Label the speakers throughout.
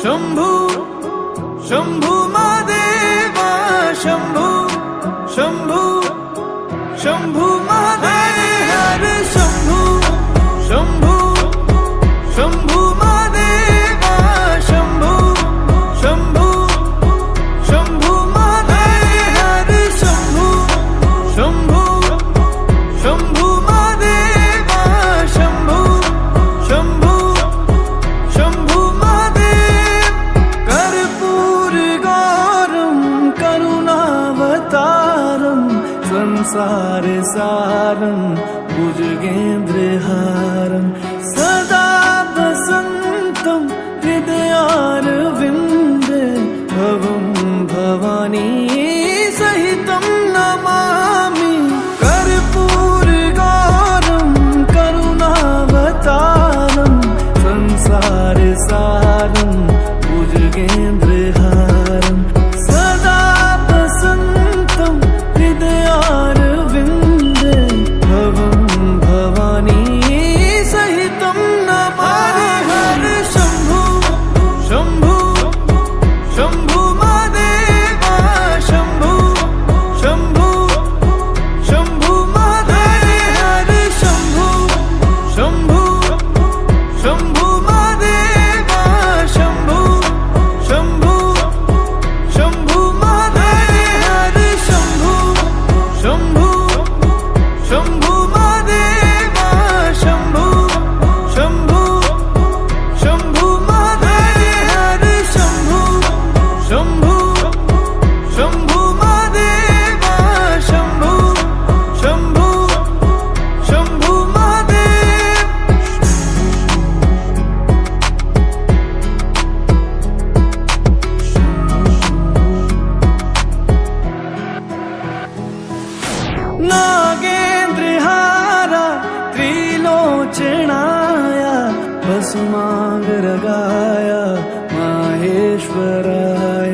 Speaker 1: शंभू शंभू महादेवा शंभू शंभू शंभू महादेव हरे शंभू शंभू शंभू महादेवा शंभू शंभू शंभू महादेव हरे शंभू शंभू शंभू महादेवा शंभू शंभू शंभू महादेव कर्पूर गौरम करुणावतारम संसार सारम भुजगेन्द्रहारम सदा वसन्तं हृदयारविन्दे भवं भवानी सहितं नमामि कर्पूरगौरं करुणावतारं संसारसारं भुजगेन्द्रहारं सदा वसन्तं हृदयारविन्दे भवं भवानी सहितं नमामि हरे शंभू शंभू शंभू महादेवा शंभू शंभू शंभू महादेव हरे शंभू शंभू शंभू महादेवा शंभू शंभू शंभू महादेव हरे शंभू शंभू शंभू महादेवा शंभू शंभू शंभू महादेव हरे शंभू शंभू शंभू महादेवा शंभू शंभू शंभू महादेव नागेन्द्रहारा त्रिलोचनाय भस्मांगरगाय माहेश्वराय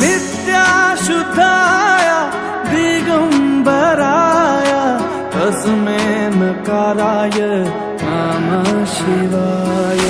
Speaker 1: नित्याशुद्धाय दिगंबराय तस्मै नकाराय नमः शिवाय